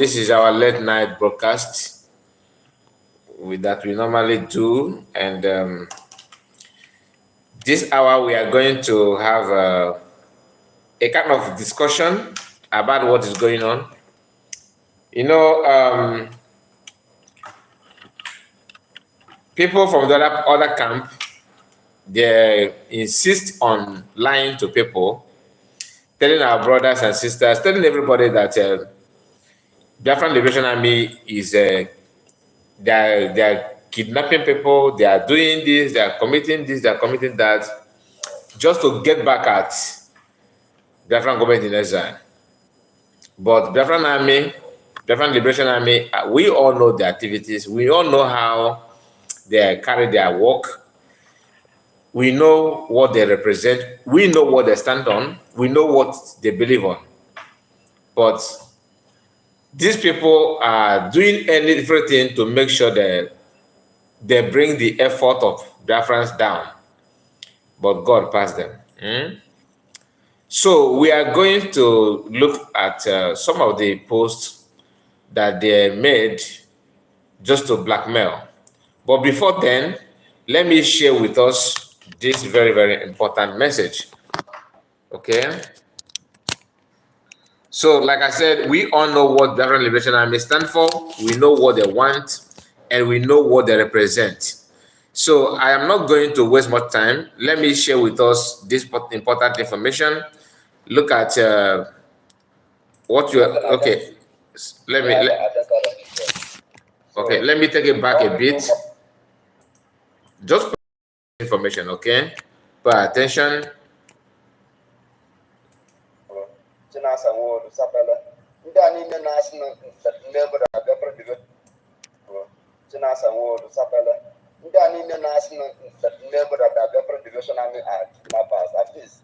This is our late night broadcast that we normally do, and this hour we are going to have a kind of discussion about what is going on. You know, people from the other camp, they insist on lying to people, telling our brothers and sisters, telling everybody that Biafran Liberation Army is they are kidnapping people, they are doing this, they are committing this, they are committing that, just to get back at Biafran government in exile. But Biafran Liberation Army, we all know the activities, we all know how they carry their work, we know what they represent, we know what they stand on, we know what they believe on. But these people are doing everything to make sure that they bring the effort of Biafrans down. But God passed them. So we are going to look at some of the posts that they made just to blackmail. But before then, let me share with us this very, very important message. Okay? So, like I said, we all know what the Biafran Liberation Army stand for. We know what they want, and we know what they represent. So, I am not going to waste much time. Let me share with us this important information. Look at what you are. Okay, let me take it back a bit. Just information, okay? Pay attention. At least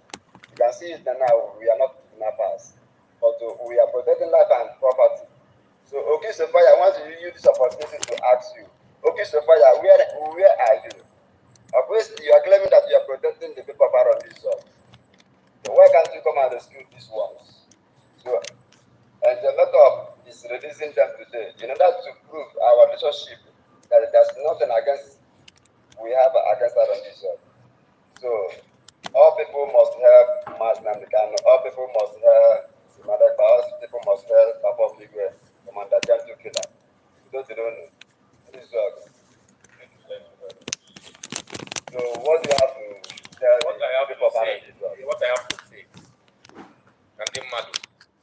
you can see it now. We are not kidnappers, but we are protecting life and property. So, okay, Sophia, I want to use this opportunity to ask you. Okay, Sophia, where are you? Of course, you are claiming that you are protecting the people around this zone. So why can't you come and rescue these ones? So, and the letter is releasing them today in order to prove our relationship that there's nothing against we have against our this zone. So all people must help Mass Namdekan, all people must help Simadek, all people must help Papa Miguel, Commander Jan to kill them. Those you don't know. This is so what do you have to tell people about this? What I have to say, Madu,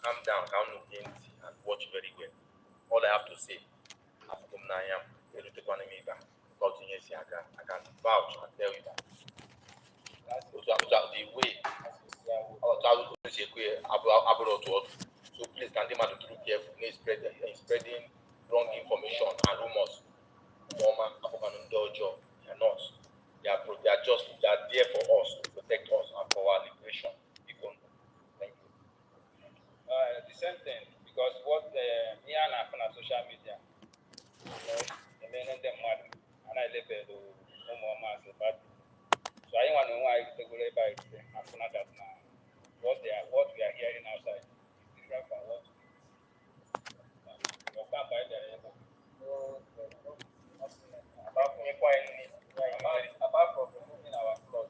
calm down, and watch very well. All I have to say, I can vouch and tell you that. The way so please can they to be careful, spreading wrong information and rumors. They are not. They are there for us to protect us and for our liberation. Thank you. The same thing, because what me and I found on social media, the men and them mad, and I live there to no more mass about. So I want to know why they go by I found that now. What we are hearing outside is different from what you can't buy there. Apart from removing our clothes,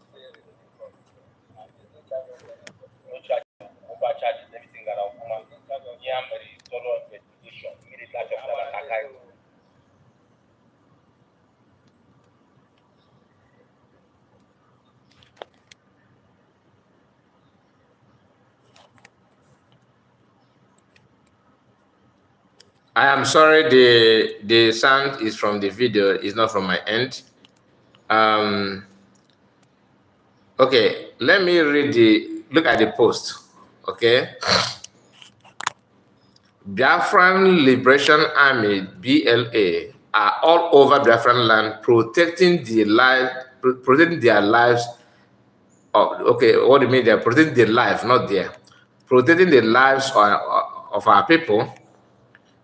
No charges, over charges, everything that I'll come out. Yeah, I'm very thorough investigation. Immediately after that attack. I am sorry, the sound is from the video, it's not from my end. Okay, let me look at the post, okay? Biafran Liberation Army, BLA, are all over Biafran land protecting their lives. Okay, what do you mean? They're protecting their life, not protecting the lives of our people.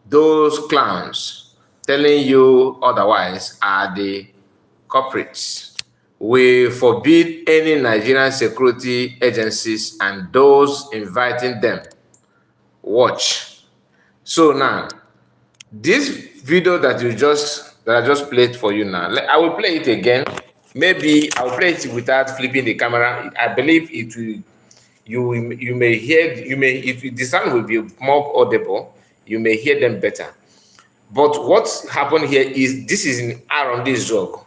Those clowns telling you otherwise are the culprits. We forbid any Nigerian security agencies and those inviting them. Watch. So now, This video that I just played for you now, I will play it again. Maybe I'll play it without flipping the camera. I believe it will. You may hear, if the sound will be more audible, you may hear them better. But what's happened here is this is in R&D Zog.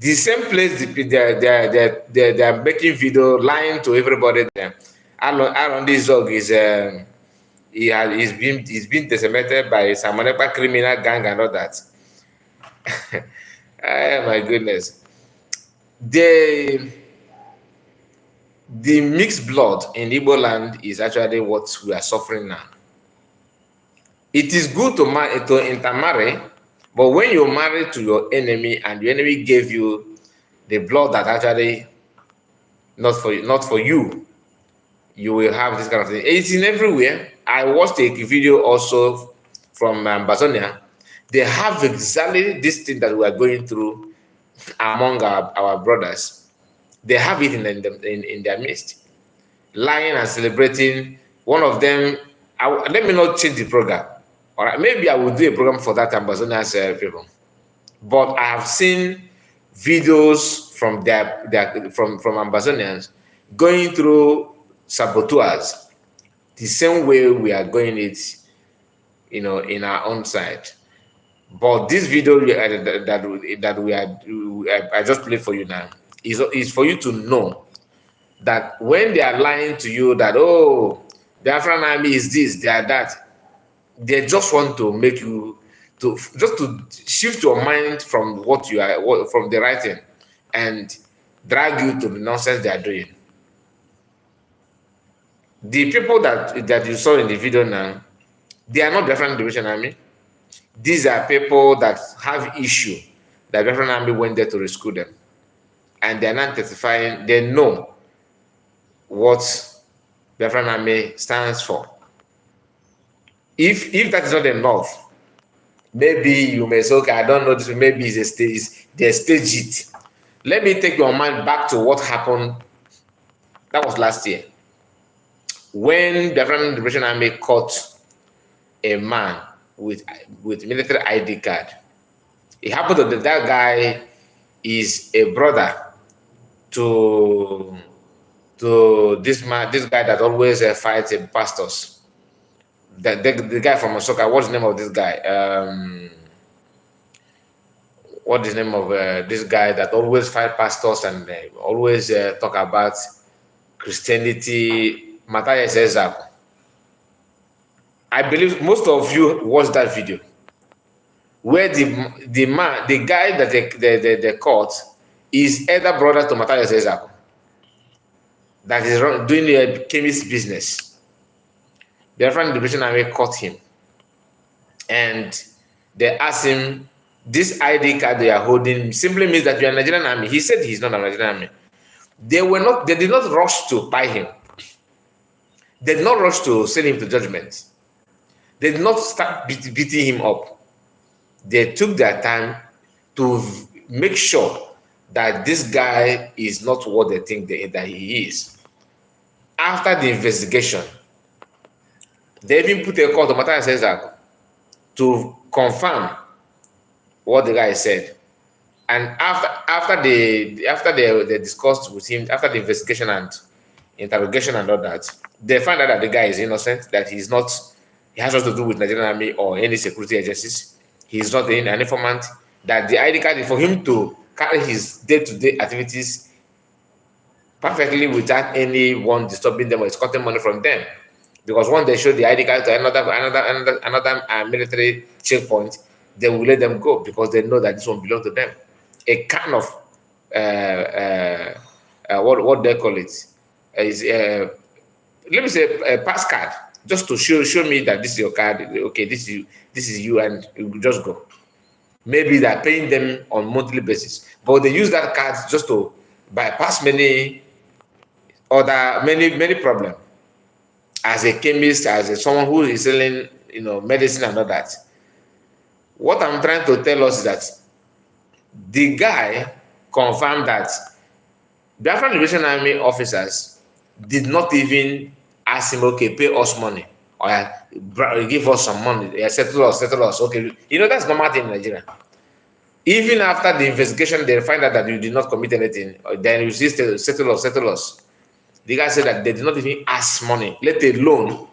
The same place they are making video, lying to everybody there. R&D Zog is he's been decimated by some criminal gang and all that. Oh my goodness. The mixed blood in Igbo land is actually what we are suffering now. It is good to intermarry, but when you marry to your enemy and your enemy gave you the blood that actually not for you, you will have this kind of thing. It's in everywhere. I watched a video also from Bazonia. They have exactly this thing that we are going through among our brothers. They have it in their midst, lying and celebrating. One of them, let me not change the program. All right, maybe I will do a program for that Ambazonia's people. But I have seen videos from from Ambazonians going through saboteurs the same way we are going it, in our own side. But this video I just played for you now is for you to know that when they are lying to you that, oh, the Biafran army is this, they are that, they just want to make you to shift your mind from what you are, from the right thing, and drag you to the nonsense they are doing. The people that you saw in the video now, they are not Biafran Liberation Army. These are people that have issue that Biafran Army went there to rescue them, and they are not testifying. They know what Biafran Army stands for. If that is not enough, maybe you may say, okay, I don't know this, maybe it's a stage, they stage it. Let me take your mind back to what happened. That was last year, when the Biafran Liberation Army caught a man with military ID card. It happened that guy is a brother to this guy that always fights pastors. The guy from Osoka, what's the name of this guy? What is the name of this guy that always fight pastors and always talk about Christianity? Matthias Ezak. I believe most of you watched that video where the guy that they caught is elder brother to Matthias Ezak, that is doing a chemist business. The Biafran Liberation Army caught him, and they asked him, this ID card they are holding simply means that you are a Nigerian army. He said he's not a Nigerian army. They did not rush to buy him. They did not rush to send him to judgment. They did not start beating him up. They took their time to make sure that this guy is not what they think that he is. After the investigation, they even put a call to Matthias Ezak to confirm what the guy said. And after they discussed with him, after the investigation and interrogation and all that, they found out that the guy is innocent, that he has nothing to do with Nigerian Army or any security agencies. He's not an informant, that the ID card is for him to carry his day-to-day activities perfectly without anyone disturbing them or escorting money from them. Because when they show the ID card to another military checkpoint, they will let them go because they know that this one belongs to them. A kind of what they call it is let me say a pass card, just to show me that this is your card. Okay, this is you, and you just go. Maybe they're paying them on monthly basis, but they use that card just to bypass many problems. As a chemist, as someone who is selling, medicine and all that. What I'm trying to tell us is that the guy confirmed that the Biafran Liberation Army officers did not even ask him, okay, pay us money. or give us some money, settle us. Okay, that's normal thing in Nigeria. Even after the investigation, they find out that you did not commit anything, then you still settle us. The guy said that they did not even ask money, let alone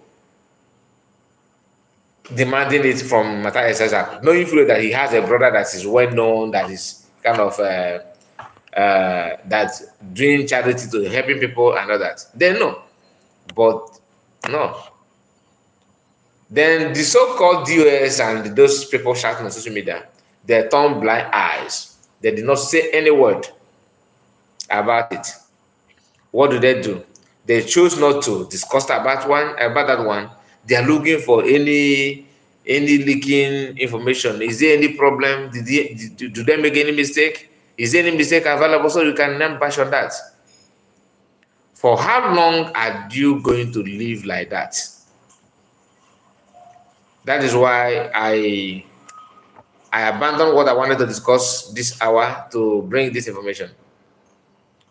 demanding it from Matthias Cesar, knowing fully that he has a brother that is well known, that is kind of that doing charity to helping people and all that. They know, but no. Then the so-called DOS and those people shouting on social media, they turn blind eyes. They did not say any word about it. What do? They choose not to discuss about that one. They are looking for any leaking information. Is there any problem? Do they make any mistake? Is there any mistake available so you can name bash on that? For how long are you going to live like that? That is why I abandoned what I wanted to discuss this hour to bring this information,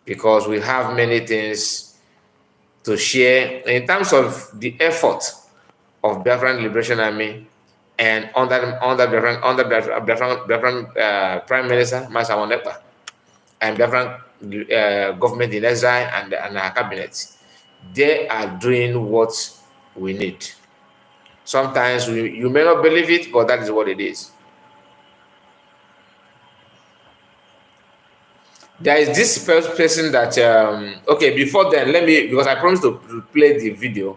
because we have many things to share in terms of the effort of Biafran Liberation Army and under Biafran Prime Minister Masa Wanepa and Biafran government in exile and our cabinet. They are doing what we need. Sometimes you may not believe it, but that is what it is. There is this first person that okay, before then, let me, because I promised to play the video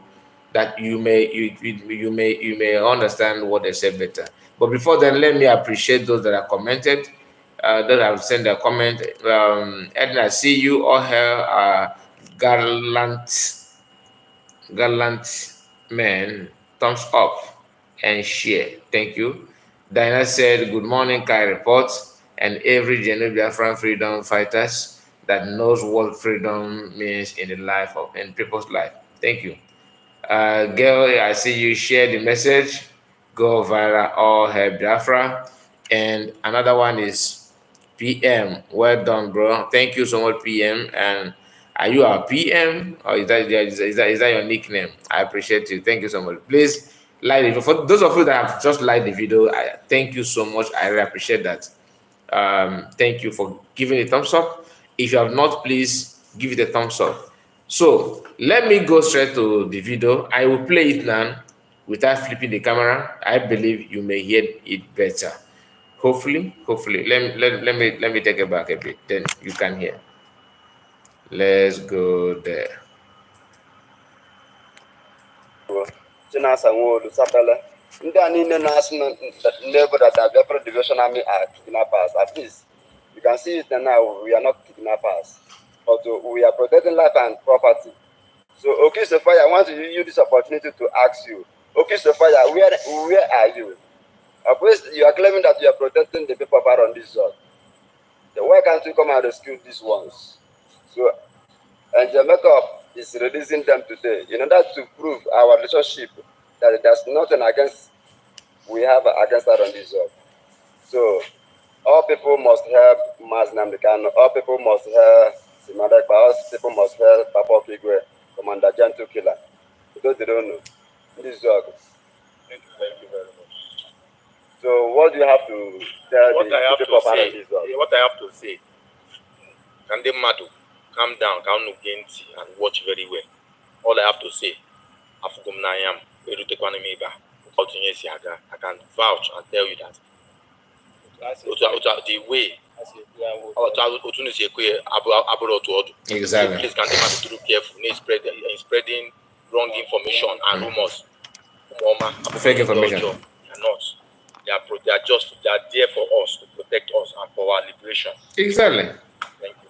that you may understand what they said better. But before then, let me appreciate those that have commented, that have sent a comment. Edna, see you all here, gallant men, thumbs up and share. Thank you. Diana said, good morning, Kai reports, and every genuine Biafran freedom fighters that knows what freedom means in the life of in people's life. Thank you. Girl, I see you share the message. Go viral, all hail Biafra. And another one is PM. Well done, bro. Thank you so much, PM. And are you our PM or is that your nickname? I appreciate you. Thank you so much. Please like it. For those of you that have just liked the video, thank you so much. I really appreciate that. Thank you for giving a thumbs up. If you have not, please give it a thumbs up. So let me go straight to the video. I will play it now without flipping the camera. I believe you may hear it better. Hopefully. Let me take it back a bit. Then you can hear. Let's go there. Chinasa Nwolu Sapele. Ndị a niile na-asị na ndị obodo that Biafra Liberation Army are kidnappers. At least you can see it now. We are not kidnappers, but we are protecting life and property. So okay, Sophia, I want to use this opportunity to ask you. Okay, Sophia, where are you? Of course, you are claiming that you are protecting the people around this zone. Then why can't you come and rescue these ones? So, and your makeup is releasing them today in order to prove our relationship that there's nothing against we have against that on this zone. So, all people must help Maznam Kano. All people must help Simadek. All people must help Papa Kigwe, Commander Gentle Killer. Because they don't know. This zone. Thank you very much. So, what do you have to tell What the I have people to about say, this zone? what I have to say, can they madu, calm down, calm no genti, and watch very well. All I have to say, Afugum Nayam, Erutekwanemiba, I can vouch and tell you that. The way Exactly. please can they be careful, spreading wrong information and rumors. Fake information. They are not. They are there for us to protect us and for our liberation. Exactly. Thank you.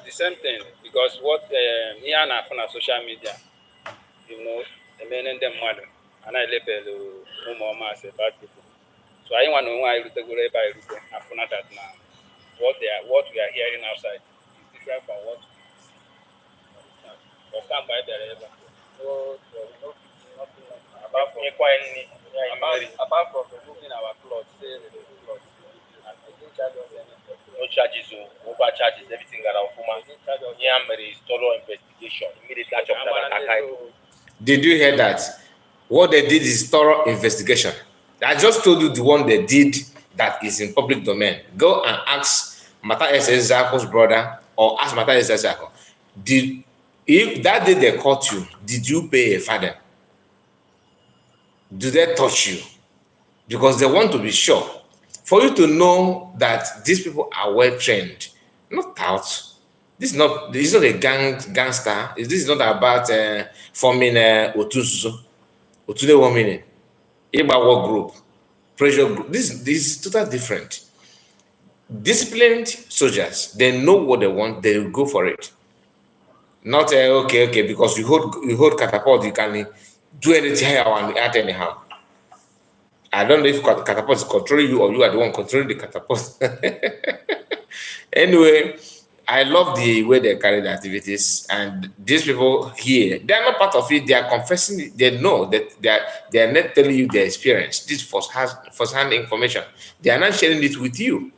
The same thing, because what me and I found on social media, the men and them mother, and I label Mama as a bad people. So I want to know why I go by I found out that now what we are hearing outside is different from what we see. But stand by the level. So there will nothing apart from removing our clothes, say remove clothes, and they didn't charge us anything. No charges, over charges, everything that our woman. They didn't charge us Here is thorough investigation. Immediately Did you hear that? What they did is thorough investigation. I just told you the one they did that is in public domain. Go and ask Mata S.S. Zako's brother or ask Mata S.S. Zako. If that day they caught you, did you pay a fine? Do they touch you? Because they want to be sure. For you to know that these people are well trained, not out. This is not a gangster. This is not about forming Otunde woman, Ibawa group, pressure group. This is totally different. Disciplined soldiers, they know what they want, they will go for it. Not okay, because you hold catapult, you can do anything at anyhow. I don't know if catapult is controlling you or you are the one controlling the catapult. Anyway, I love the way they carry the activities, and these people here, they are not part of it. They are confessing it. They know that they are not telling you their experience. This first-hand information. They are not sharing it with you.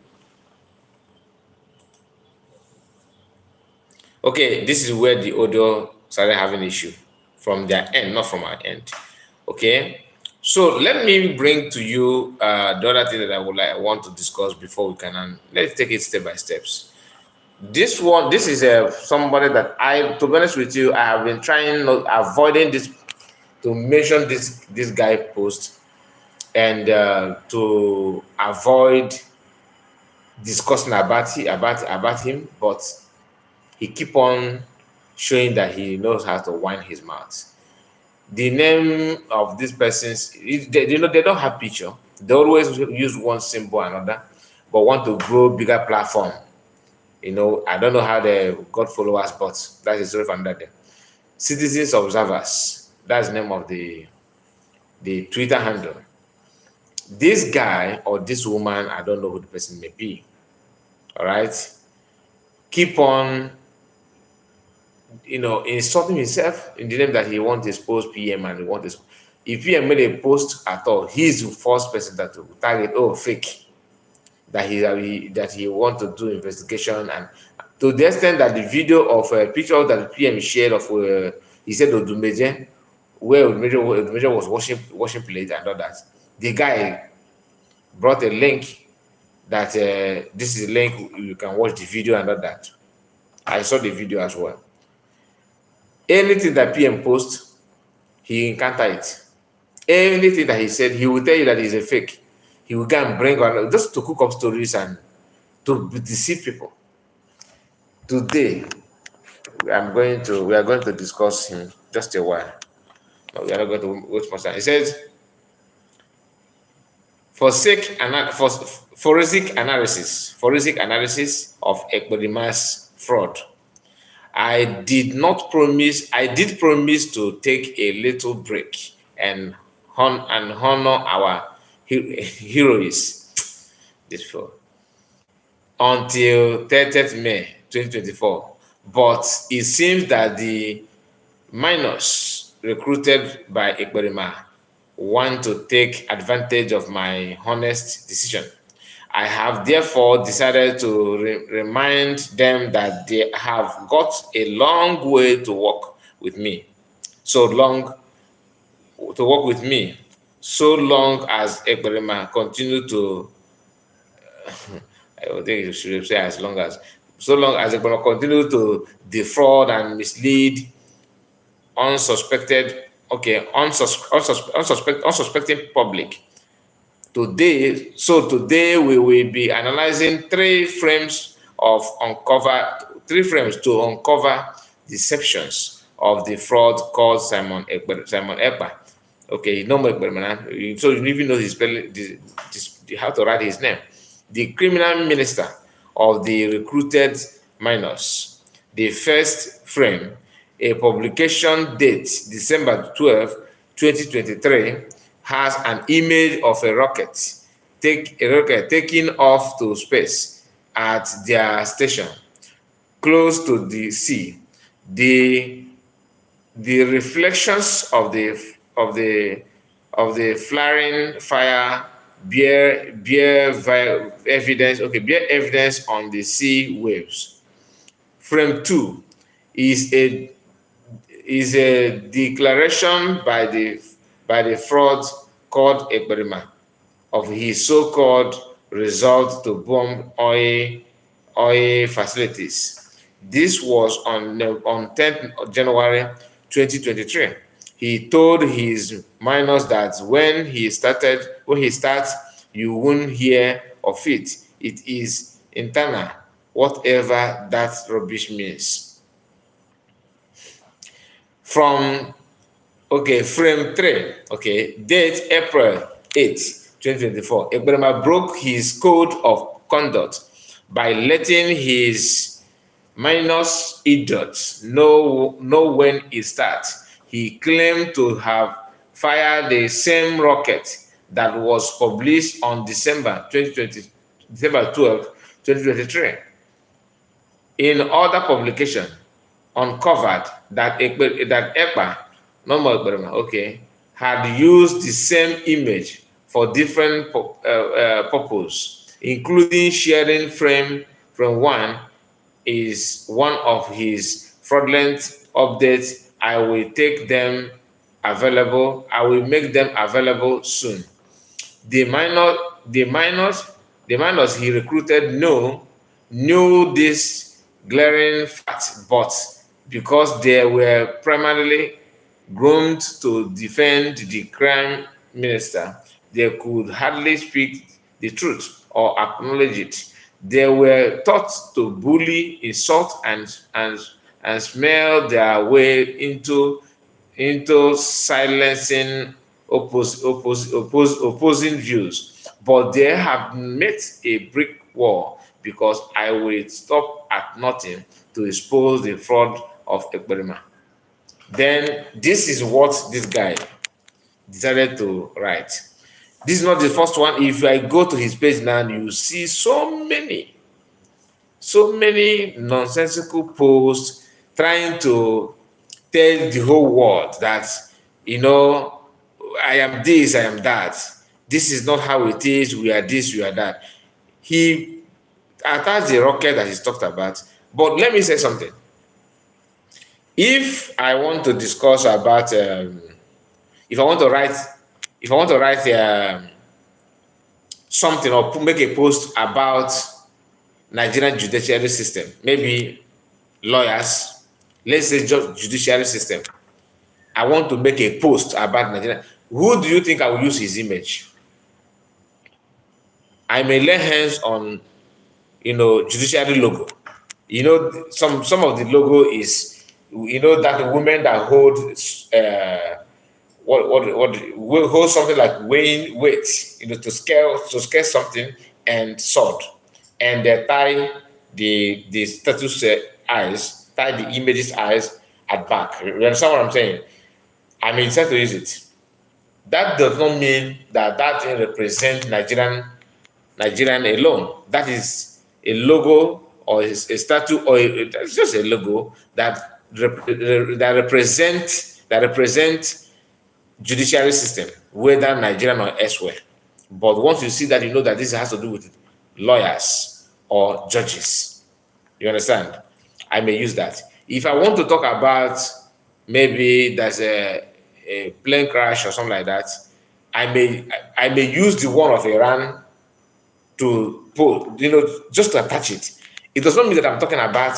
Okay, this is where the audio started having issue from their end, not from our end. Okay, so let me bring to you the other thing that I want to discuss before we can. Let's take it step by steps. This is somebody that to be honest with you, I have been trying avoiding this to mention this guy post and to avoid discussing about him, but he keep on showing that he knows how to wind his mouth. The name of these persons, they don't have picture. They always use one symbol or another, but want to grow bigger platform. I don't know how they got followers, but that is very under them. Citizens Observers, that's the name of the Twitter handle. This guy or this woman, I don't know who the person may be. All right, keep on, insulting himself in the name that he wants to expose PM and he wants to. If PM made a post at all, he's the first person that will target. Oh, fake. That he want to do investigation, and to the extent that the video of a picture that the PM shared of he said Odumeje, where Odumeje was washing plate and all that, the guy brought a link that this is a link you can watch the video and all that. I saw the video as well. Anything that PM posts, he encounter it. Anything that he said, he will tell you that he's a fake. He will go and bring on just to cook up stories and to deceive people. Today, we are going to discuss him just a while. No, we are not going to waste much time. He says, forensic analysis of Ekpedima's fraud. I did promise to take a little break and honor our heroes until 30th May 2024. But it seems that the minors recruited by Ekperima want to take advantage of my honest decision. I have therefore decided to remind them that they have got a long way to walk with me. So long as Ekperima continue to I think you should say so long as Ekperima continue to defraud and mislead unsuspecting public. Today we will be analyzing three frames to uncover deceptions of the fraud called Simon Ekpa. Okay, no more Ekpa, so you even know his spelling, how to write his name. The criminal minister of the recruited minors. The first frame, a publication date December 12, 2023, has an image of a rocket taking off to space at their station close to the sea. The reflections of the flaring fire bear evidence on the sea waves. Frame 2 is declaration by the fraud called Ekberima of his so-called result to bomb oil facilities. This was on 10th January 2023. He told his minors that when he starts, you won't hear of it. It is internal, whatever that rubbish means. From frame 3, date April 8, 2024. Ekberima broke his code of conduct by letting his minus idiots know when it starts. He claimed to have fired the same rocket that was published on December 12, 2023. In other publication, uncovered that Ekpa, had used the same image for different purposes, including sharing frame 1 is one of his fraudulent updates. I will make them available soon. The minors he recruited knew this glaring fact, but because they were primarily groomed to defend the crime minister, they could hardly speak the truth or acknowledge it. They were taught to bully, insult, and smell their way into silencing opposing views. But they have met a brick wall because I will stop at nothing to expose the fraud of Ekberima. Then this is what this guy decided to write. This is not the first one. If I go to his page now, you see so many nonsensical posts trying to tell the whole world that, I am this, I am that. This is not how it is. We are this, we are that. He attached the rocket that he's talked about. But let me say something. If I want to discuss about, if I want to write something or make a post about Nigerian judiciary system, maybe lawyers, let's say judiciary system. I want to make a post about Nigeria. Who do you think I will use his image? I may lay hands on, judiciary logo. Some of the logo is, that the women that hold hold something like weighing weight, to scale something, and sword, and they tie the status eyes, tie the image's eyes at back. You understand what I'm saying? I may decide to use it. That does not mean that thing represents Nigerian alone. That is a logo or a statue, or that's just a logo that represent judiciary system, whether Nigerian or elsewhere. But once you see that, you know that this has to do with lawyers or judges. You understand? I may use that. If I want to talk about maybe there's a plane crash or something like that, I may use the one of Iran to pull, just to attach it. It does not mean that I'm talking about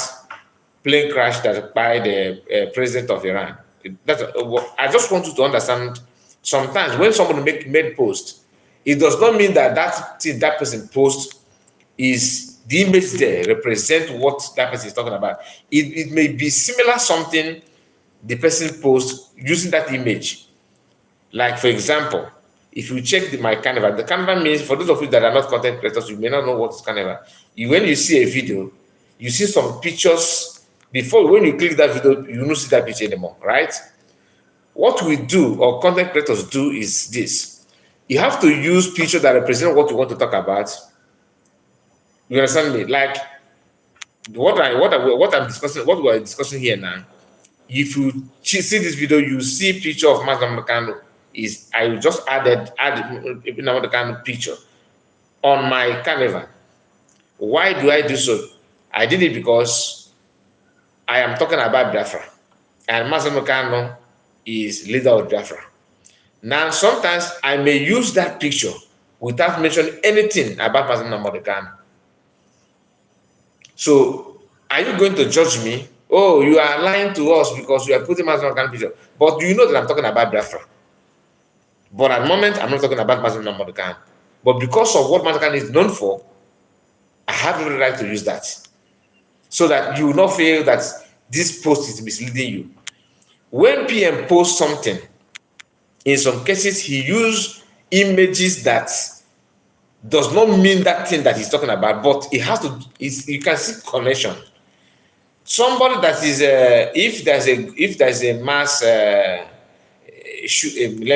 plane crash that by the president of Iran. I just want you to understand. Sometimes when somebody made post, it does not mean that person post is the image there represent what that person is talking about. It may be similar something the person post using that image. Like, for example, if you check my Canva, the Canva means, for those of you that are not content creators, you may not know what is Canva. When you see a video, you see some pictures. Before, when you click that video, you don't see that picture anymore, right? What we do, or content creators do, is this. You have to use pictures that represent what you want to talk about. You understand me? Like what I'm discussing, what we're discussing here now. If you see this video, you see picture of Mazda Makano. I just added another kind of picture on my Canva. Why do I do so? I did it because I am talking about Biafra. and Mazen Kano is leader of Biafra. Now, sometimes I may use that picture without mentioning anything about Mazen Kano. So, are you going to judge me? Oh, you are lying to us because you are putting Mazen Kano picture. But you know that I'm talking about Biafra. But at the moment, I'm not talking about Mazen Kano. But because of what Mazen Kano is known for, I have every right to use that. So that you will not feel that this post is misleading you. When PM posts something, in some cases, he used images that does not mean that thing that he's talking about, but it has to, you can see connection. Somebody that is, if there's a mass, let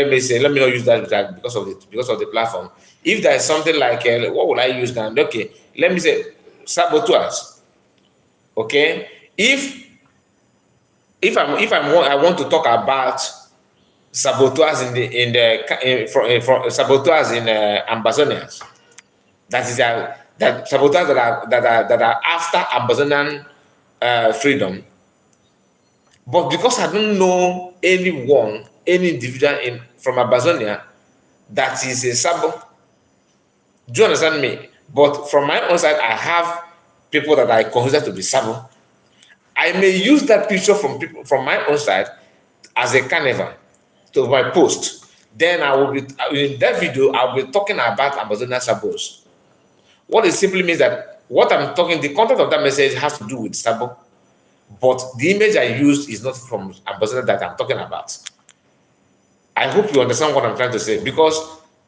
me say, let me not use that because of the platform. If there's something like, what would I use now? Okay, let me say saboteurs. Okay, I want to talk about saboteurs for saboteurs in Ambazonians. That is that saboteurs that are after Ambazonian freedom. But because I don't know any individual from Ambazonia that is a sabo, do you understand me? But from my own side, I have people that I consider to be sabo. I may use that picture from my own side as a carnival to my post. Then I will be in that video. I'll be talking about Amazonian sabos. What it simply means that what I'm talking, the content of that message has to do with sabo, but the image I used is not from Ambazonia that I'm talking about. I hope you understand what I'm trying to say, because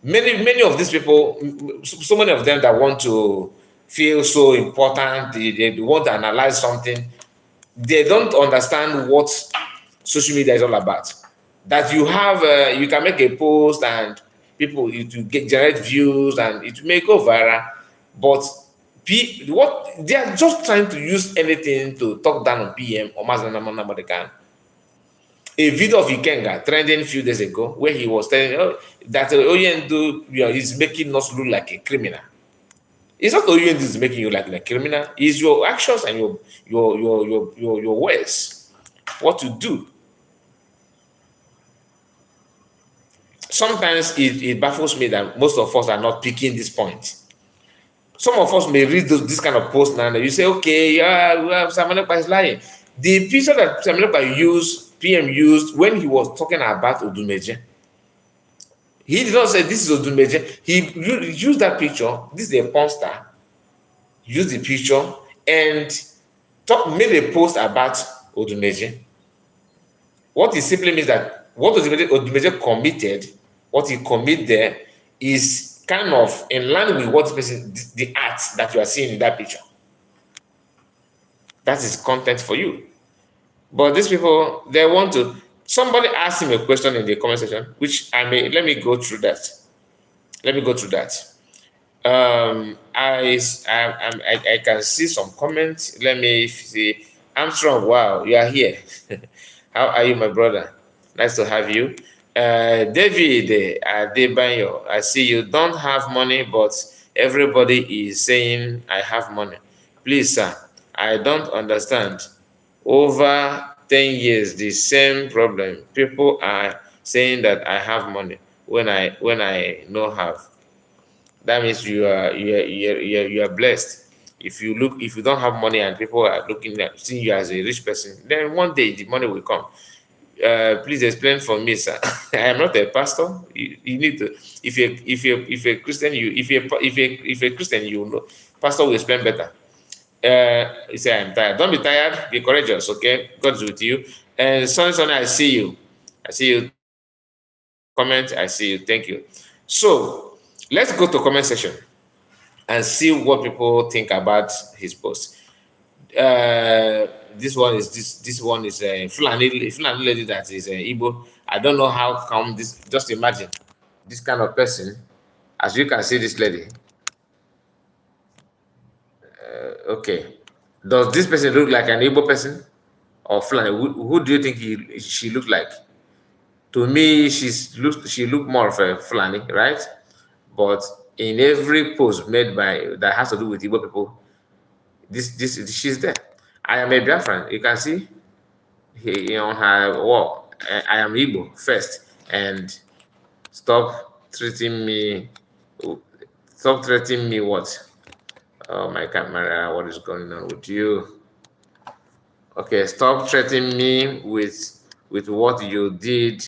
many of these people, so many of them that want to feel so important, they want to analyze something, they don't understand what social media is all about. That you have, you can make a post and people, it will generate views and it may go viral, but what they are just trying to use anything to talk down on PM or Mazana they can. A video of Ikenga trending a few days ago where he was telling that Oyendu is making us look like a criminal. It's not Oyendu is making you like a criminal. It's your actions and your words, what you do. Sometimes it baffles me that most of us are not picking this point. Some of us may read this kind of post now and you say, okay, yeah, Samalepa is lying. The picture that Samalepa PM used when he was talking about Odumeje, he did not say this is Odumeje. He used that picture. This is a porn star. Used the picture and made a post about Odumeje. What it simply means that what Odumeje committed, what he committed there is kind of in line with what the art that you are seeing in that picture. That is content for you. But these people, they want to. Somebody asked him a question in the comment section, which let me go through that. Let me go through that. I can see some comments. Let me see. Armstrong, wow, you are here. How are you, my brother? Nice to have you. David Adebayo, I see you don't have money, but everybody is saying I have money. Please, sir, I don't understand. Over 10 years, the same problem. People are saying that I have money when I no have. That means you are blessed. If you don't have money and people are looking at seeing you as a rich person, then one day the money will come. Please explain for me, sir. I am not a pastor. You need to. If you're Christian, if you're Christian, you know, pastor will explain better. You say I'm tired. Don't be tired. Be courageous. Okay, God's with you. And Sonny, I see you. I see you. Comment. I see you. Thank you. So let's go to comment section and see what people think about his post. This one is a Fulani lady that is Igbo. I don't know how come this. Just imagine this kind of person. As you can see, this lady. Okay, does this person look like an Igbo person or Fulani? Who do you think she looked like? To me, she looked more of a Fulani, right? But in every post made by that has to do with Igbo people, this she's there. I am a Biafran. You can see on her wall, I am Igbo first, and stop treating me, stop threatening me what? Oh, my camera, what is going on with you? Okay, stop threatening me with what you did,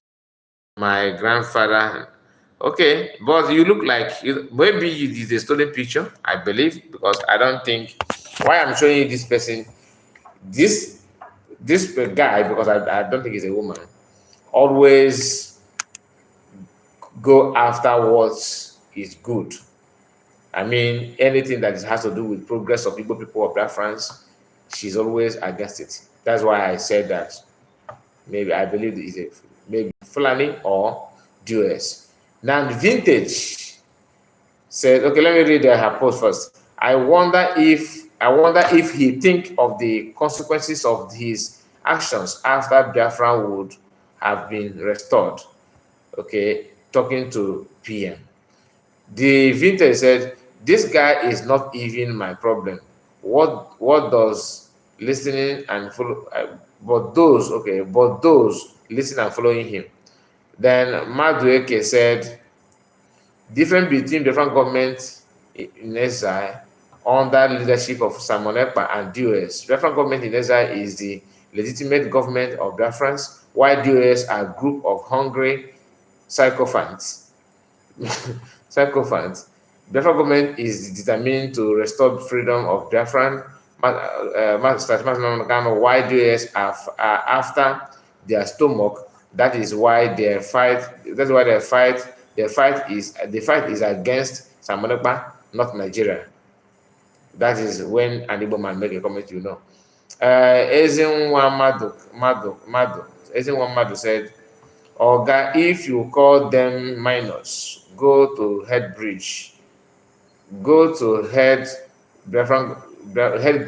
my grandfather. Okay, but you look like maybe you did a stolen picture, I believe, because I don't think why I'm showing you this person, this this guy, because I don't think he's a woman, always go after what is good. I mean, anything that has to do with progress of Igbo people or Biafrans, she's always against it. That's why I said that maybe I believe it's a maybe Fulani or DOS. Now, the Vintage said, okay, let me read her post first. I wonder if he think of the consequences of his actions after Biafra would have been restored. Okay, talking to PM. The Vintage said, this guy is not even my problem. What does listening and follow but those listening and following him. Then Madueke said, difference between different governments in exile under leadership of Simon Ekpa and DOS. Different government in exile is the legitimate government of Biafrans, while DOS are a group of hungry sycophants. Sycophants. Biafra government is determined to restore freedom of Biafran. Why DOS are after their stomach. That is why they fight. That's why they fight. The fight is against Samonekpa, not Nigeria. That is when an Igbo man make a comment, you know. Ezinwa Madu said, Oga, if you call them minors, go to head bridge. Go to head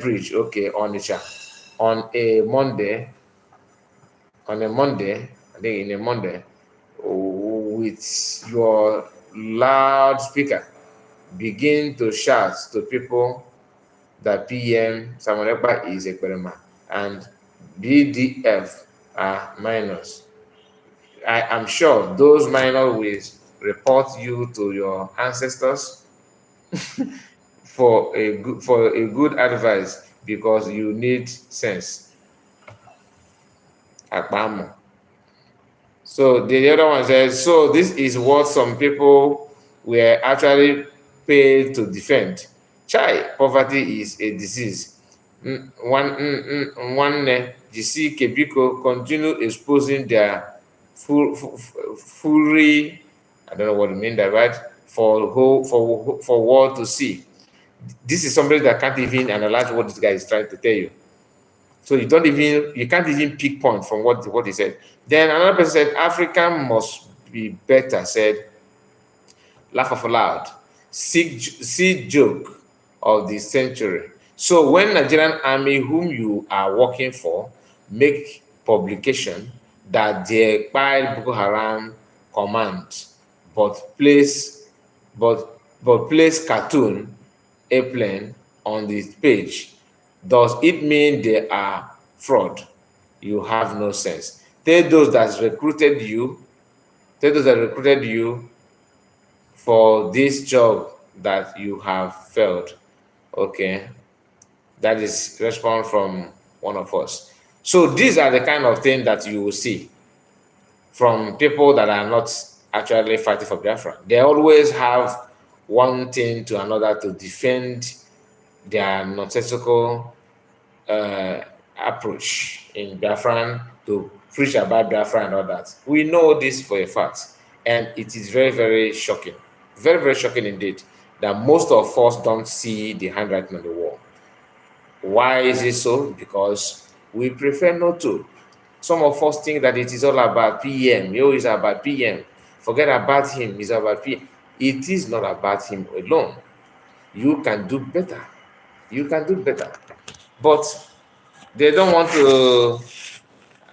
bridge, okay, Onitsha, on a Monday, I think in a Monday, with your loudspeaker, begin to shout to people that PM Samonekpa is a Ekperema and BDF are minors. I am sure those minors will report you to your ancestors for a good advice because you need sense. Akpamo. So the other one says, so this is what some people were actually paid to defend. Chai, poverty is a disease. One GC Kebiko continue exposing their fury. I don't know what you mean by that. For world to see. This is somebody that can't even analyze what this guy is trying to tell you. So you can't even pick point from what he said. Then another person said, Africa must be better, said, laugh of loud, see joke of the century. So when Nigerian army, whom you are working for, make publication that they buy Boko Haram command, but place cartoon airplane on the page, does it mean they are fraud? You have no sense. Tell those that recruited you for this job that you have failed. Okay, that is response from one of us. So these are the kind of things that you will see from people that are not actually fighting for Biafra. They always have one thing to another to defend their nonsensical approach in Biafran, to preach about Biafra and all that. We know this for a fact, and it is very, very shocking, very, very shocking indeed, that most of us don't see the handwriting on the wall. Why is it so? Because we prefer not to. Some of us think that it is all about PM. It's about PM. Forget about him. It's about PM. It is not about him alone. You can do better. You can do better. But they don't want to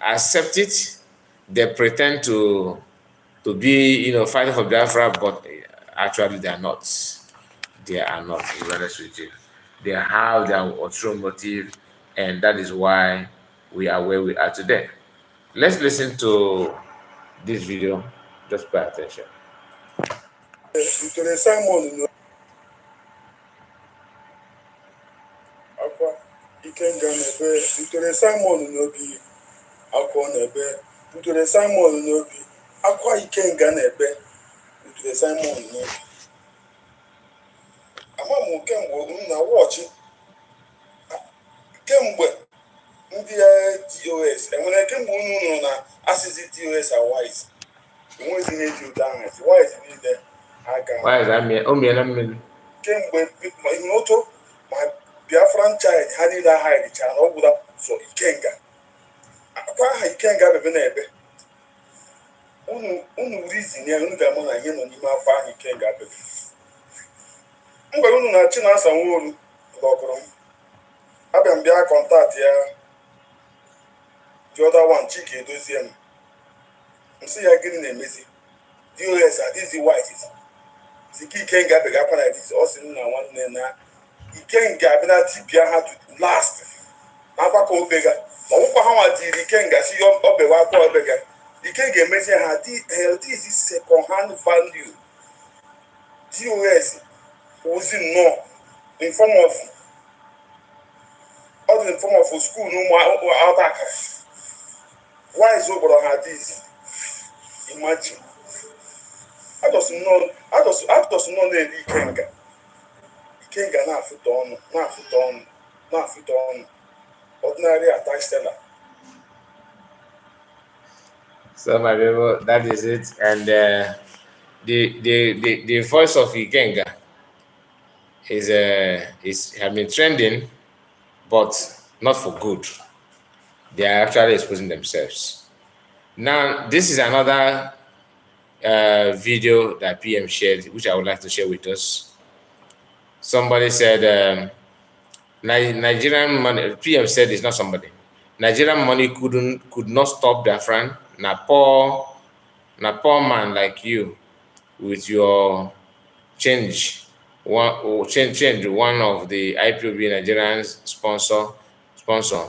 accept it. They pretend to be, fighting for Biafra, but actually they are not. They are not, to be honest with you. They have their ulterior motive, and that is why we are where we are today. Let's listen to this video. Just pay attention. Ntore Simon no akwa Ikenga n'ebe Ntore Simon n'obi akwa n'ebe Ntore Simon n'obi akwa Ikenga n'ebe Ntore Simon n'obi amamu kemgbe unu na wọchị kemgbe ndị TOS enwere kemgbe unu nọ na asịsị TOS awise enwezi ihe dị ụtọ ahụ wise niile aga kemgbe ihe otu ma Biafran child ha niile aha edichara na ọ gwụla sọ Ikenga akwa aha Ikenga bebe na ebe unu rizin ya unu ga-ama na ihe nọ n'ime afọ ahụ Ikenga bebe mgbe unu na Chinasa Nworu lọgụrụ m abịa m bịa kọntaktị ya the other one Chike edozie m nsị ya gịnị na-emezi DOS adịzi white sike Ikenga begakwa na dizi ọ sị nna nwanne na Ikenga abịa na tipịa ha to last akwakọ obega ma ọgwụkwa ha nwa dịrị Ikenga si obewa akwa obega Ikenga emezi ha this is second hand value DOS ozi nnọọ in form of school n'ụmụ out akara wise ogboro ha this imagine adọsụ nọ na-eri Ikenga na-afụta ọnụ ordinary attack seller. So my people, that is it. And the voice of Ikenga have been trending, but not for good. They are actually exposing themselves. Now, this is another video that PM shared, which I would like to share with us. Somebody said Nigerian money. PM said it's not somebody. Nigerian money could not stop Biafran. Na poor man like you with your change one of the IPOB Nigerian sponsor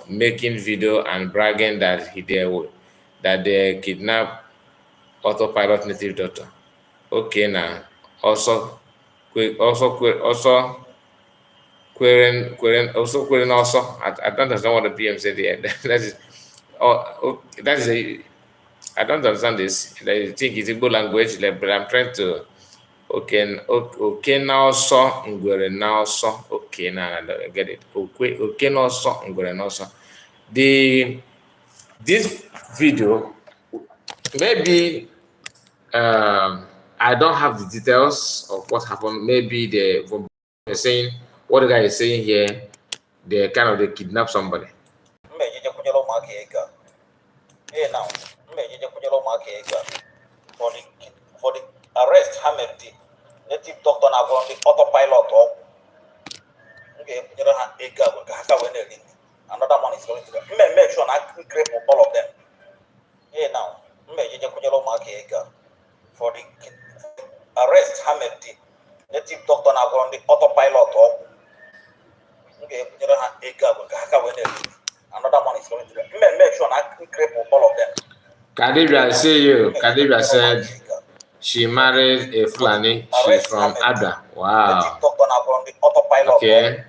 making video and bragging that they kidnapped autopilot native daughter. Okay, now also querying also. I don't understand what the PM said here. I don't understand this. I think it's Igbo language, but I'm trying to. Okay, now so ngwere now so. Okay, now I get it. Okay, now so ngwere now so. This video, maybe I don't have the details of what happened. Maybe they're saying what the guy is saying here. They kidnap somebody. For the arrest, Hamilton, native doctor now on the autopilot of another one is going to make sure I can grab all of them. Now, for the arrest, Hamilton, native doctor now on the autopilot of another one is going to make sure I can grab all of them. Kadibia, see you. Kadibia said she married a Fulani. She's from Ada. Wow. Okay.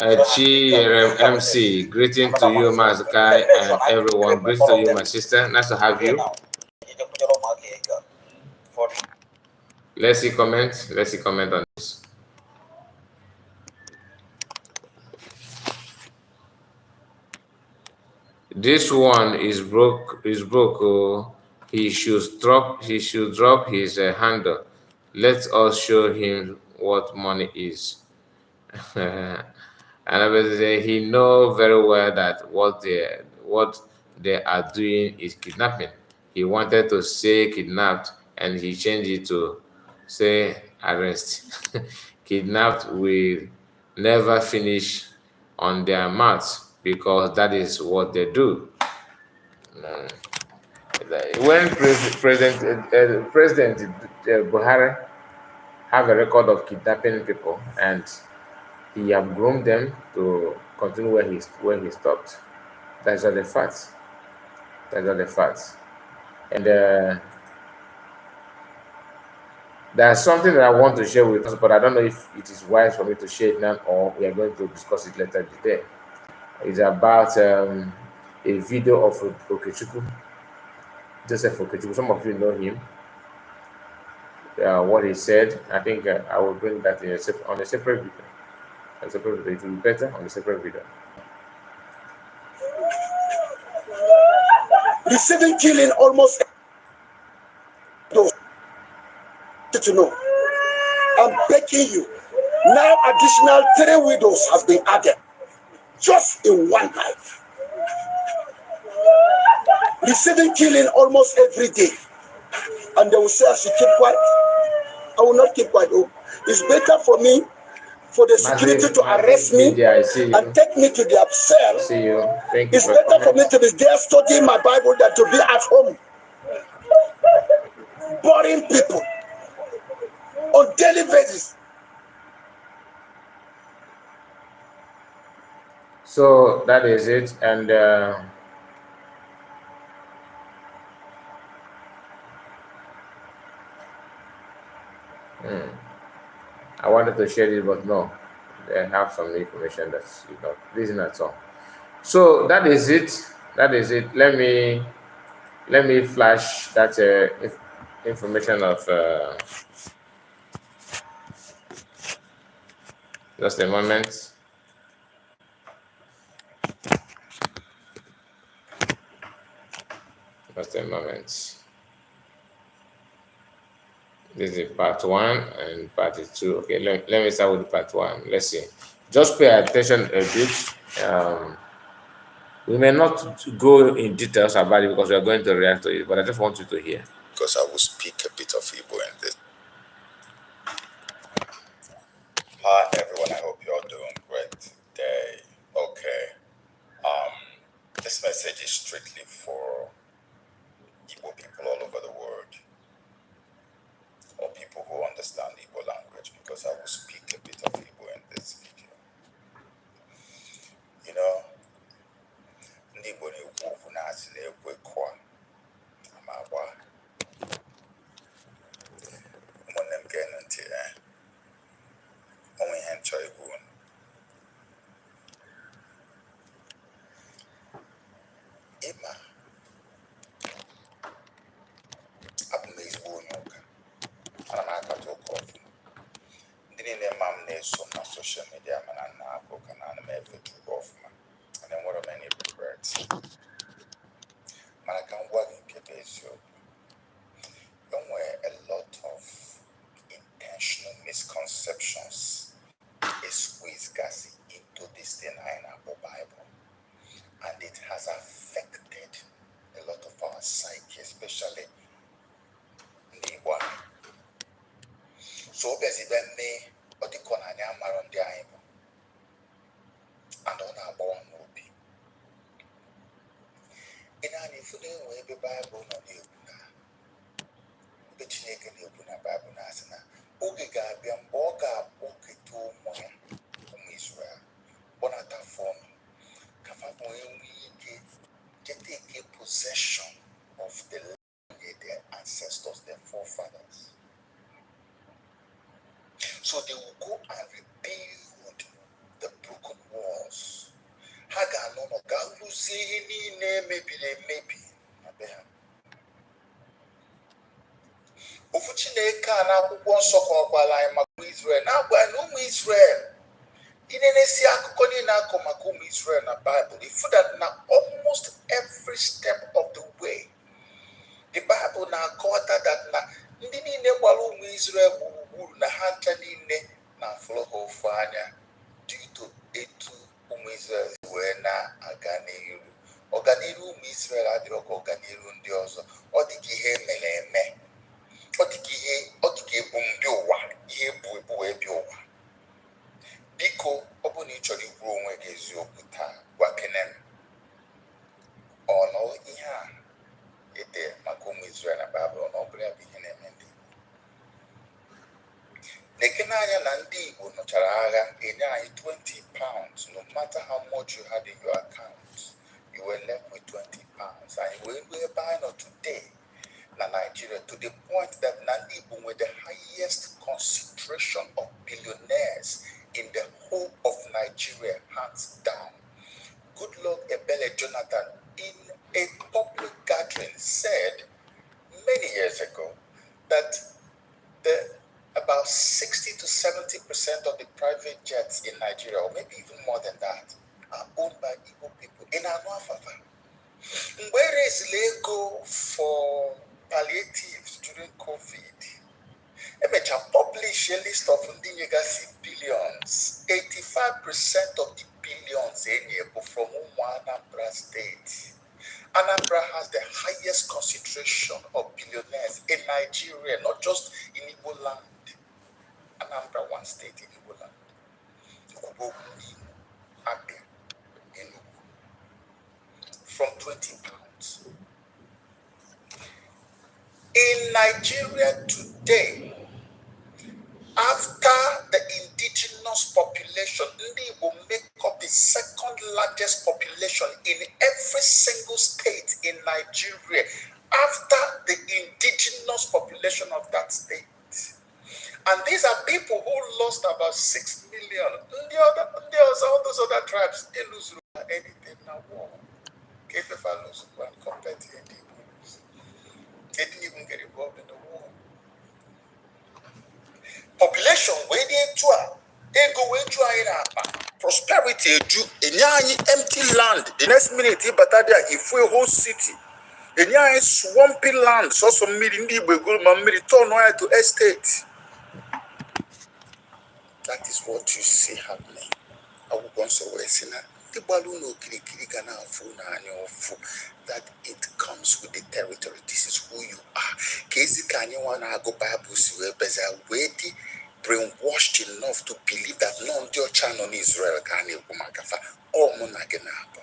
MC, greeting to you, Mazakai, and everyone. Greeting to you, my sister. Nice to have you. Let's see comment. Let's see comment on this. This one is broke. Oh. He should drop his handle. Let us show him what money is. And obviously, he know very well that what they are doing is kidnapping. He wanted to say kidnapped, and he changed it to say arrest. Kidnapped will never finish on their mouths because that is what they do. When President Buhari have a record of kidnapping people, and he have groomed them to continue where he stopped. That's all the facts. That's all the facts. And there's something that I want to share with us, but I don't know if it is wise for me to share it now or we are going to discuss it later today. It's about a video of Okechukwu, Joseph Okechukwu. Some of you know him. What he said, I think I will bring that in on a separate video. A separate video. It will be better on a separate video. Receiving killing almost those to know. I'm begging you. Now additional 3 widows have been added just in one night. Receiving killing almost every day. And they will say I should keep quiet. I will not keep quiet. Oh, it's better for me, for the security to arrest me and take me to their cell. See you. Thank you. It's better for me to be there studying my Bible than to be at home boring people on daily basis. So that is it. And I wanted to share it, but no, they have some information that's not reason at all. So that is it. That is it. Let me flash that information of just a moment. Just a moment. This is part 1 and part 2. Okay, let me start with part 1. Let's see. Just pay attention a bit. We may not go in details about it because we are going to react to it, but I just want you to hear. Because I will speak a bit of Igbo in this. Hi everyone, I hope you're doing great today. Okay. This message is strictly for Igbo people all over the world, or people who understand Igbo language, because I will speak a bit of Igbo in this video. You know, Igbo na-ekwu na-asị na-ekwe kwa amagba. Ụmụnne m geenụ ntị, onwe ihe nchọ igwu. Ịma abụ m ezigbo onye ụka, ana m akatọ ụka ọfụma. Ndị niile ma m na-eso na social media mana na-akụ ụka na ana m efe ụka ọfụma, and enwere m any regrets. Mana ka m gwa gị nke bụ eziokwu, enwere a lot of intentional misconceptions squeeze gassy into this thing in our Bible, and it has affected a lot of our psyche, especially in the Igbo. So basically, me or the Konanya Maron the Bible, and on our born movie. In an if you way the Bible no the Chineke na-ekwu na Bible na-asị na oge ga-abịa mgbe ọ ga-akpọketa ụmụ ya, ụmụ Israel, kpọnata fọm ka fa nwee ike take possession of the land their ancestors, their forefathers. So they will go and rebuild the broken walls. Ha ga-anọ nọ ga rụzie ihe niile mebiri emebi na be ha. Ofu Chineke a n'akwụkwọ nsọ kọwakwara anyị maka ụmụ Israel, na-agwa na ụmụ Israel inenesi akụkọ niile akọ maka ụmụ Israel na Bible, ifu that na almost every step of the way the Bible na-akọwata that na ndị niile gbara ụmụ Israel gburugburu na ha ncha niile na-afụrụ ha ofu anya due to etu ụmụ Israel wee na-aga n'iru. Ọganiru ụmụ Israel adịrọ ka ọganiru ndị ọzọ. Ọ dị ka ihe mere eme. Ọ dị ka ebu ndị ụwa, ihe ebu wee bịa ụwa. Biko, ọ bụ na ị chọrọ ikwu onwe gị eziokwu taa, gwa kene m. Ọ nọ ihe a ede maka ụmụ Israel na Bible, na ọ bụrụ ya bụ ihe na-eme ndị Igbo. Lekene anya na ndị Igbo nọchara agha enye anyị 20 pounds. No matter how much you had in your account, you were left with 20 pounds. And we're buying today in Nigeria to the point that Nandi with the highest concentration of billionaires in the whole of Nigeria, hands down. Goodluck Ebele Jonathan, in a public gathering, said many years ago that about 60 to 70% of the private jets in Nigeria, or maybe even more than that, are owned by Igbo people in Anuafafa. Where is Lego for palliatives during COVID? Emecha publish a list of Legacy billions. 85% of the billions from Anambra State. Anambra has the highest concentration of billionaires in Nigeria, not just in Igbo land. Anambra, one state in Igbo land. From 20 pounds. In Nigeria today, after the indigenous population, Ndi will make up the second largest population in every single state in Nigeria, after the indigenous population of that state. And these are people who lost about 6 million. All those other tribes, they lose anything now. Kefefa lose one compared to Ndi. They didn't even get involved in the war. Population where they tour, they go where to prosperity do empty land. The next minute, Batadia, if we whole city, a swampy land, so some million people go turn to estate. That is what you see happening. I will also say the balloon that it comes with the territory. This is who you are. Casey Kanye wanna go Bible already brainwashed enough to believe that none your channel Israel can Magafa or Monaganabo.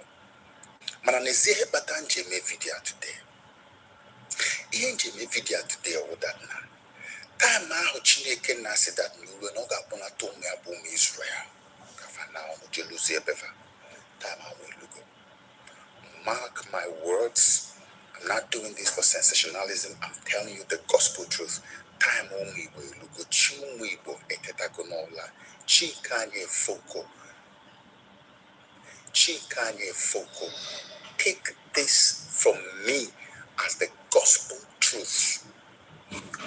Mananezehe Batanje me video today. Ienje me video today or that na. Time now Chineke na said that we will not go on to me abom Israel. Kafa now Jerusalem befa. Time I will look. Mark my words. I'm not doing this for sensationalism. I'm telling you the gospel truth. Time only will look chumuibo etetagonola. Chinkanye foko. Take this from me as the gospel truth.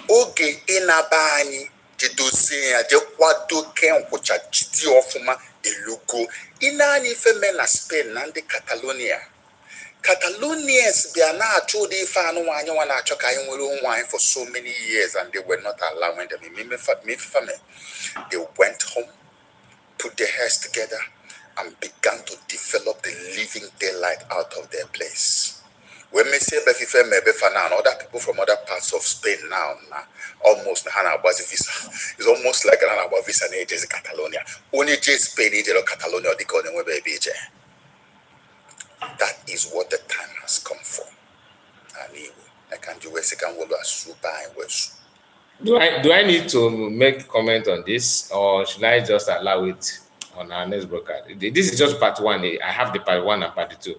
Oge inabani jidose aje kwado ken kocha jidi ofuma elugo. Inani femena Spain nande Catalonia. Catalonians be na told if I know wine for so many years and they were not allowing them. They went home, put their heads together, and began to develop the living daylight out of their place. When we say other people from other parts of Spain now, almost it's almost like an visa in Catalonia. Only Spain is Catalonia, they call them baby. That is what the time has come for. I can't do a second word as super and worse. Do I need to make comment on this, or should I just allow it on our next broadcast? This is just part one. I have the part one and part two.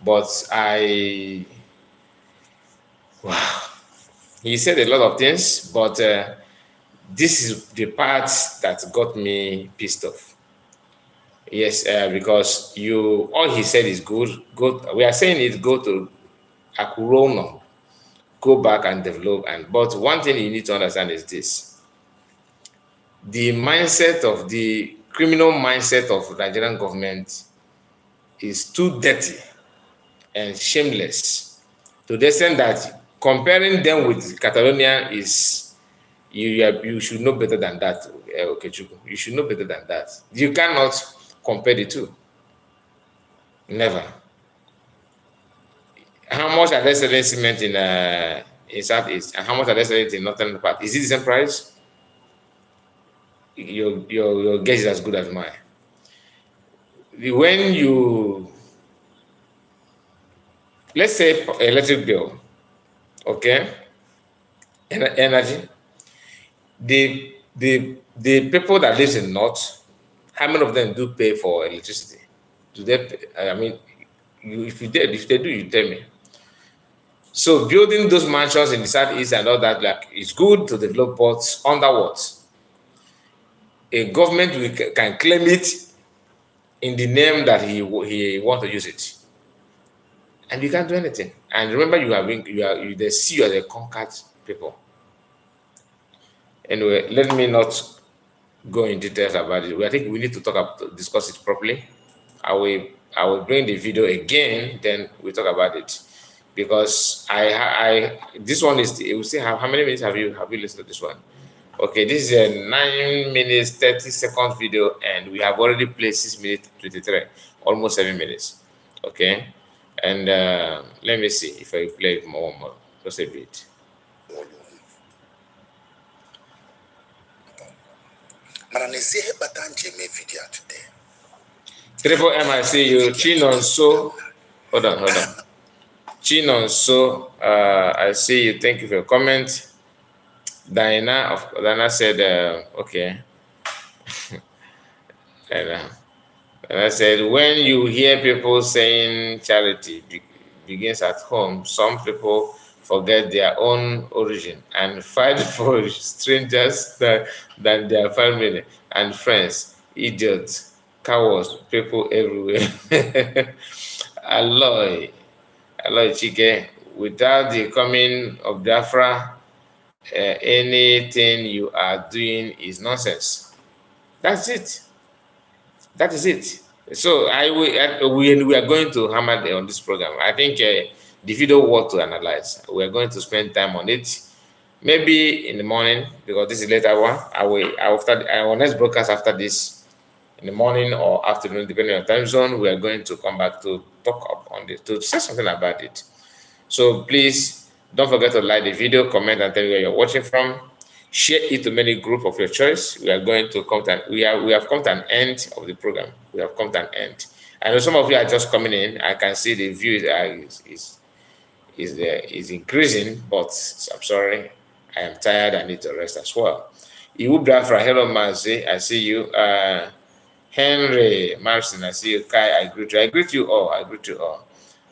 But wow, he said a lot of things, but this is the part that got me pissed off. Yes, because all he said is good. We are saying it, go to Akurono, go back and develop. But one thing you need to understand is this: the criminal mindset of Nigerian government is too dirty and shameless, to the extent that comparing them with Catalonia is you should know better than that. Okechukwu, you should know better than that. You cannot compare the two. Never. How much are they selling cement in Southeast, and how much are they selling it in Northern part? Is it the same price? Your guess is as good as mine. When you, let's say electric bill, okay, energy, the people that lives in North, how many of them do pay for electricity? Do they pay? I mean, if they do, you tell me. So building those mansions in the southeast and all that, like, it's good to develop, but under what? A government can claim it in the name that he want to use it, and you can't do anything. And remember, they see you as a conquered people. Anyway, let me not go in details about it. I think we need to discuss it properly. I will bring the video again, then we talk about it, because this one is, we see how many minutes have you listened to this one? Okay, this is a 9 minutes 30 seconds video, and we have already played 6 minutes 23, almost 7 minutes. Okay, and let me see if I play more, just a bit. Triple M, I see you. Chinonso, hold on. Chinonso, I see you. Thank you for your comment. Diana said, okay. And I said, when you hear people saying charity begins at home, some people forget their own origin and fight for strangers than their family and friends. Idiots, cowards, people everywhere. Alloy Chike, without the coming of Biafra, anything you are doing is nonsense. That's it. That is it. So we are going to hammer on this program. I think the video worth to analyze. We are going to spend time on it. Maybe in the morning, because this is later one. I will next broadcast after this in the morning or afternoon, depending on time zone. We are going to come back to talk up on this, to say something about it. So please don't forget to like the video, comment, and tell me where you're watching from. Share it to many groups of your choice. We are going to come to we have come to an end of the program. We have come to an end. I know some of you are just coming in. I can see the view is increasing, but I'm sorry, I am tired. I need to rest as well. Iwu Biafra, hello Mazi, I see you. Henry Marson, I see you. Kai, I greet you. I greet you all. I greet you all.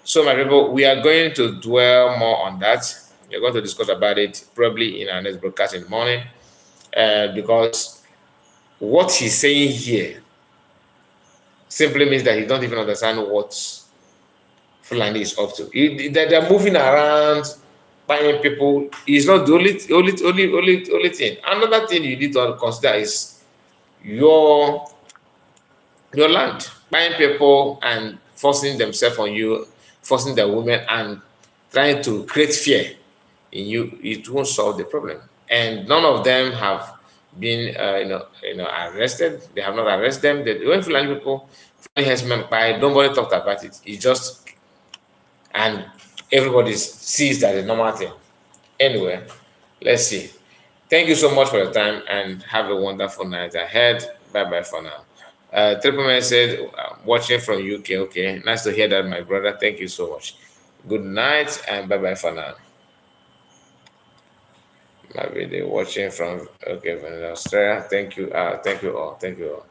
So, my people, we are going to dwell more on that. We're going to discuss about it probably in our next broadcast in the morning, because what he's saying here simply means that he don't even understand what Fulani is up to. They're moving around, buying people. It's not the only thing. Another thing you need to consider is your land, buying people and forcing themselves on you, forcing the women and trying to create fear in you. It won't solve the problem. And none of them have been arrested. They have not arrested them. When Fulani people, Fulani herdsmen buy, nobody talked about it. It's just, and everybody sees that a normal thing. Anyway, let's see. Thank you so much for your time and have a wonderful night ahead. Bye-bye for now. Triple Man said, watching from UK. Okay, nice to hear that, my brother. Thank you so much. Good night and bye-bye for now. Maybe they're watching from, okay, from Australia. Thank you. Thank you all. Thank you all.